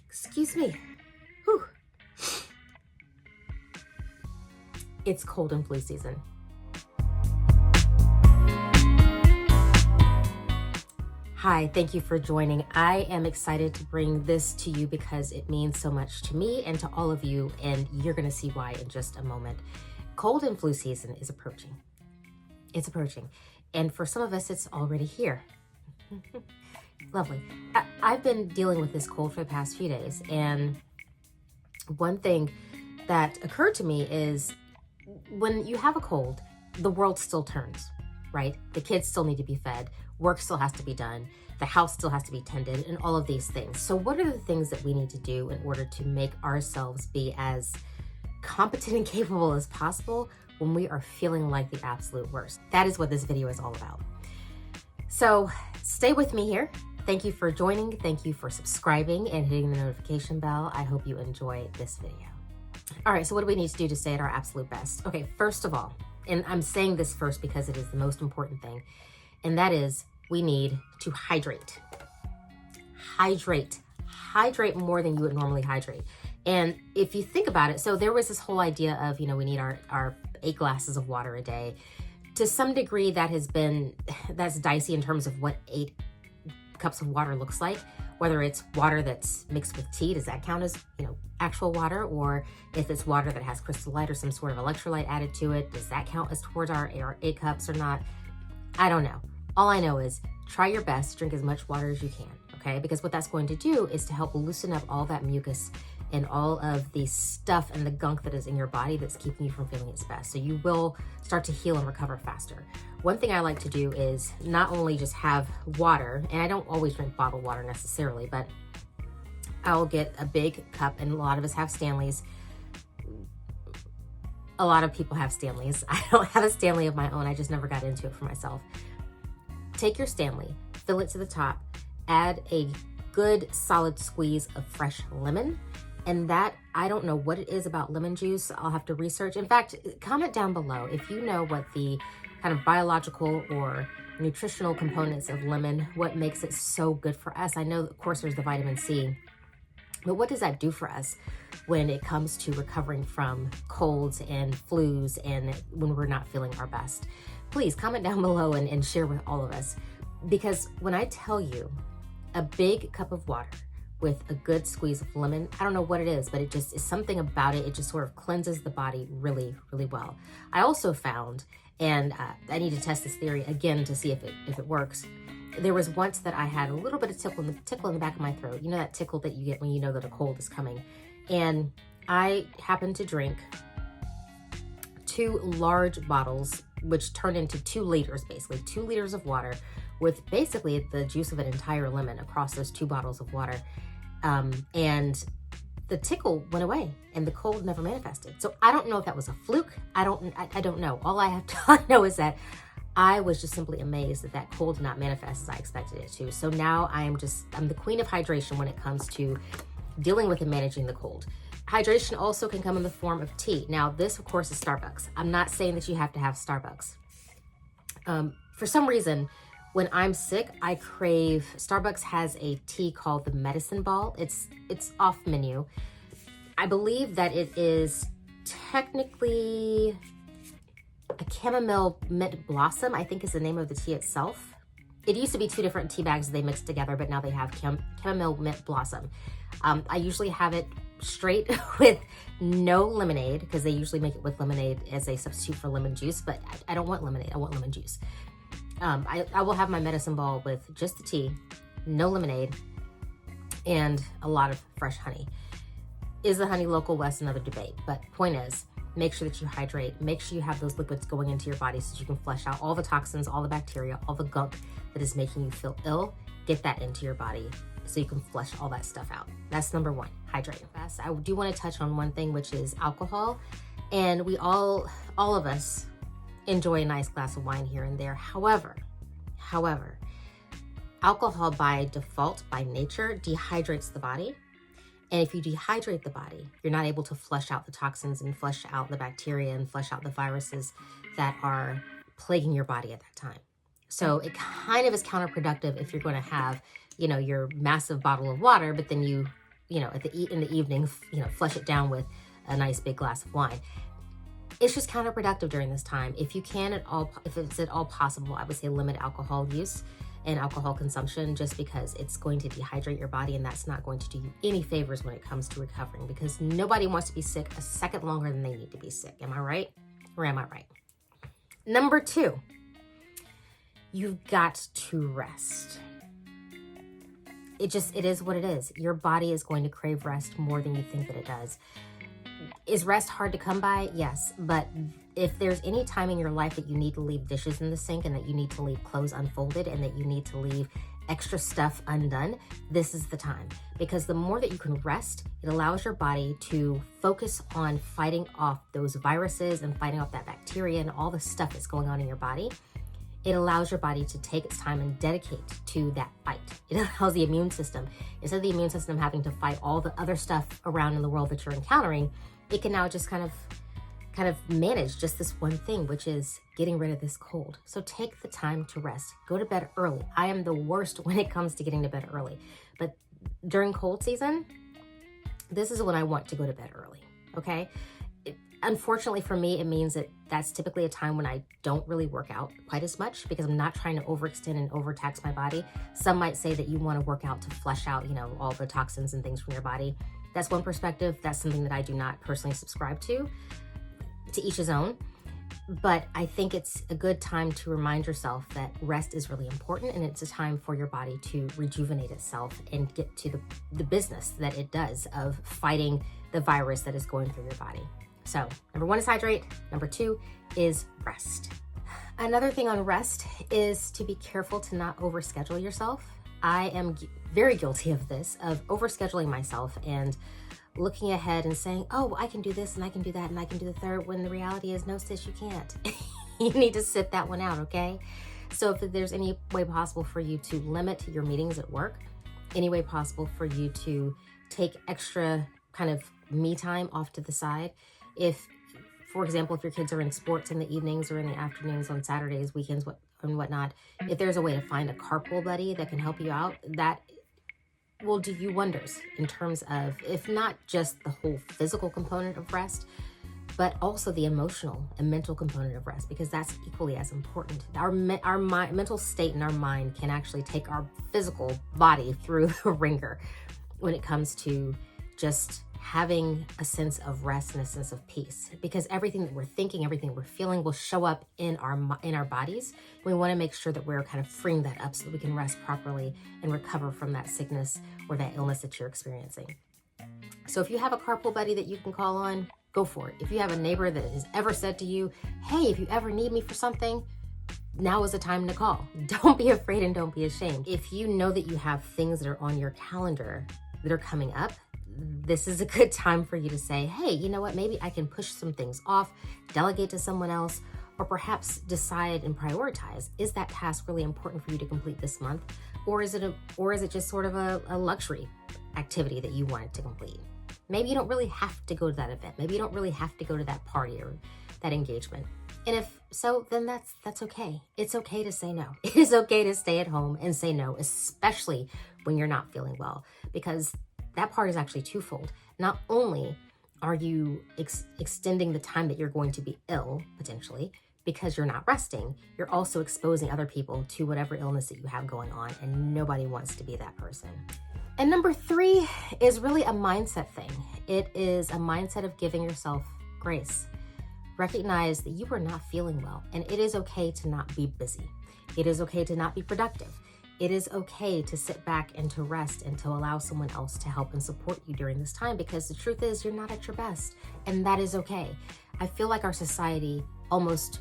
Excuse me. Whew. It's cold and flu season. Hi, thank you for joining. I am excited to bring this to you because it means so much to me and to all of you, and you're going to see why in just a moment. Cold and flu season is approaching. It's approaching. And for some of us, it's already here. Lovely. I've been dealing with this cold for the past few days, and one thing that occurred to me is when you have a cold, the world still turns, right? The kids still need to be fed, work still has to be done, the house still has to be tended, and all of these things. So what are the things that we need to do in order to make ourselves be as competent and capable as possible when we are feeling like the absolute worst? That is what this video is all about. So stay with me here. Thank you for joining. Thank you for subscribing and hitting the notification bell. I hope you enjoy this video. All right, so what do we need to do to stay at our absolute best? Okay, first of all, and I'm saying this first because it is the most important thing, and that is we need to hydrate. Hydrate. Hydrate more than you would normally hydrate. And if you think about it, so there was this whole idea of, we need our 8 glasses of water a day. To some degree, that's dicey in terms of what 8 cups of water looks like, whether it's water that's mixed with tea, does that count as, actual water? Or if it's water that has crystal light or some sort of electrolyte added to it, does that count as towards our 8 cups or not? I don't know. All I know is try your best to drink as much water as you can, okay? Because what that's going to do is to help loosen up all that mucus and all of the stuff and the gunk that is in your body that's keeping you from feeling its best. So you will start to heal and recover faster. One thing I like to do is not only just have water, and I don't always drink bottled water necessarily, but I'll get a big cup, and a lot of us have Stanleys. A lot of people have Stanleys. I don't have a Stanley of my own. I just never got into it for myself. Take your Stanley, fill it to the top, add a good solid squeeze of fresh lemon. And that, I don't know what it is about lemon juice. I'll have to research. In fact, comment down below if you know what the kind of biological or nutritional components of lemon, what makes it so good for us. I know, of course, there's the vitamin C, but what does that do for us when it comes to recovering from colds and flus and when we're not feeling our best? Please comment down below and share with all of us. Because when I tell you a big cup of water with a good squeeze of lemon, I don't know what it is, but it just is something about it. It just sort of cleanses the body really, really well. I also found, and I need to test this theory again to see if it works. There was once that I had a little bit of tickle in the back of my throat. You know that tickle that you get when you know that a cold is coming. And I happened to drink 2 large bottles, which turned into 2 liters, basically 2 liters of water with basically the juice of an entire lemon across those 2 bottles of water. And the tickle went away and the cold never manifested. So I don't know if that was a fluke. I don't know. All I know is that I was just simply amazed that that cold did not manifest as I expected it to. So now I'm the queen of hydration when it comes to dealing with and managing the cold. Hydration also can come in the form of tea. Now this, of course, is Starbucks. I'm not saying that you have to have Starbucks. For some reason, when I'm sick, I crave, Starbucks has a tea called the medicine ball. It's off menu. I believe that it is technically a chamomile mint blossom, I think is the name of the tea itself. It used to be 2 different tea bags they mixed together, but now they have chamomile mint blossom. I usually have it straight with no lemonade because they usually make it with lemonade as a substitute for lemon juice, but I don't want lemonade, I want lemon juice. I will have my medicine ball with just the tea, no lemonade, and a lot of fresh honey. Is the honey local? That's another debate, but point is, make sure that you hydrate. Make sure you have those liquids going into your body so that you can flush out all the toxins, all the bacteria, all the gunk that is making you feel ill. Get that into your body so you can flush all that stuff out. That's number 1, hydrate. I do want to touch on one thing, which is alcohol. And we all of us enjoy a nice glass of wine here and there. However, alcohol by default, by nature, dehydrates the body. And if you dehydrate the body, you're not able to flush out the toxins and flush out the bacteria and flush out the viruses that are plaguing your body at that time. So it kind of is counterproductive if you're going to have, your massive bottle of water, but then in the evening, flush it down with a nice big glass of wine. It's just counterproductive during this time. If it's at all possible, I would say limit alcohol use and alcohol consumption, just because it's going to dehydrate your body, and that's not going to do you any favors when it comes to recovering, because nobody wants to be sick a second longer than they need to be sick. Am I right? Or am I right? Number 2, you've got to rest. It is what it is. Your body is going to crave rest more than you think that it does. Is rest hard to come by? Yes. But if there's any time in your life that you need to leave dishes in the sink, and that you need to leave clothes unfolded, and that you need to leave extra stuff undone, this is the time. Because the more that you can rest, it allows your body to focus on fighting off those viruses and fighting off that bacteria and all the stuff that's going on in your body. It allows your body to take its time and dedicate to that fight. It allows the immune system, instead of the immune system having to fight all the other stuff around in the world that you're encountering, it can now just kind of manage just this one thing, which is getting rid of this cold. So take the time to rest. Go to bed early. I am the worst when it comes to getting to bed early. But during cold season, this is when I want to go to bed early, okay? Unfortunately for me, it means that that's typically a time when I don't really work out quite as much, because I'm not trying to overextend and overtax my body. Some might say that you want to work out to flush out, all the toxins and things from your body. That's one perspective. That's something that I do not personally subscribe to each his own. But I think it's a good time to remind yourself that rest is really important, and it's a time for your body to rejuvenate itself and get to the business that it does of fighting the virus that is going through your body. So number 1 is hydrate. Number 2 is rest. Another thing on rest is to be careful to not overschedule yourself. I am very guilty of this, of overscheduling myself and looking ahead and saying, oh, I can do this and I can do that and I can do the third, when the reality is, no, sis, you can't. You need to sit that one out, okay? So if there's any way possible for you to limit your meetings at work, any way possible for you to take extra kind of me time off to the side. If, for example, if your kids are in sports in the evenings or in the afternoons on Saturdays, weekends, and whatnot, if there's a way to find a carpool buddy that can help you out, that will do you wonders in terms of, if not just the whole physical component of rest, but also the emotional and mental component of rest, because that's equally as important. Our mental state and our mind can actually take our physical body through the ringer when it comes to just having a sense of rest and a sense of peace, because everything that we're thinking, everything we're feeling will show up in our bodies. We want to make sure that we're kind of freeing that up so that we can rest properly and recover from that sickness or that illness that you're experiencing. So if you have a carpool buddy that you can call on, go for it. If you have a neighbor that has ever said to you, hey, if you ever need me for something, now is the time to call. Don't be afraid and don't be ashamed. If you know that you have things that are on your calendar that are coming up, this is a good time for you to say, hey, you know what, maybe I can push some things off, delegate to someone else, or perhaps decide and prioritize. Is that task really important for you to complete this month? Or is it just sort of a luxury activity that you wanted to complete? Maybe you don't really have to go to that event. Maybe you don't really have to go to that party or that engagement. And if so, then that's okay. It's okay to say no. It is okay to stay at home and say no, especially when you're not feeling well, because that part is actually twofold. Not only are you extending the time that you're going to be ill, potentially, because you're not resting, you're also exposing other people to whatever illness that you have going on, and nobody wants to be that person. And number 3 is really a mindset thing. It is a mindset of giving yourself grace. Recognize that you are not feeling well, and it is okay to not be busy. It is okay to not be productive. It is okay to sit back and to rest and to allow someone else to help and support you during this time, because the truth is, you're not at your best, and that is okay. I feel like our society almost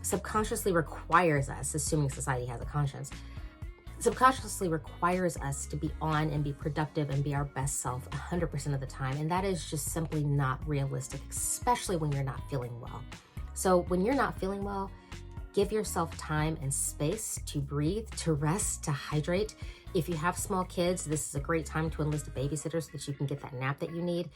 subconsciously requires us, assuming society has a conscience, subconsciously requires us to be on and be productive and be our best self 100% of the time. And that is just simply not realistic, especially when you're not feeling well. So when you're not feeling well, give yourself time and space to breathe, to rest, to hydrate. If you have small kids, this is a great time to enlist a babysitter so that you can get that nap that you need.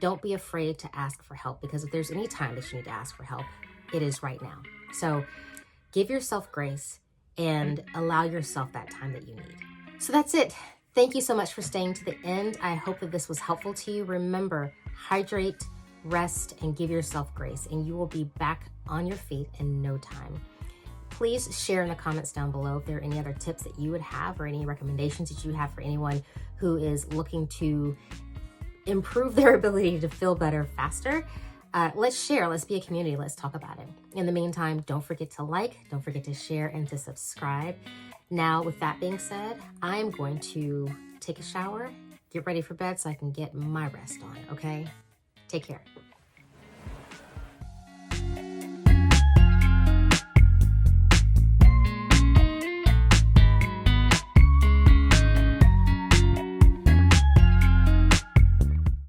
Don't be afraid to ask for help, because if there's any time that you need to ask for help, it is right now. So give yourself grace and allow yourself that time that you need. So that's it. Thank you so much for staying to the end. I hope that this was helpful to you. Remember, hydrate, rest, and give yourself grace, and you will be back on your feet in no time. Please share in the comments down below if there are any other tips that you would have or any recommendations that you have for anyone who is looking to improve their ability to feel better faster. Let's share, let's be a community, let's talk about it. In the meantime, don't forget to like, don't forget to share, and to subscribe. Now, with that being said, I'm going to take a shower, get ready for bed so I can get my rest on, okay? Take care.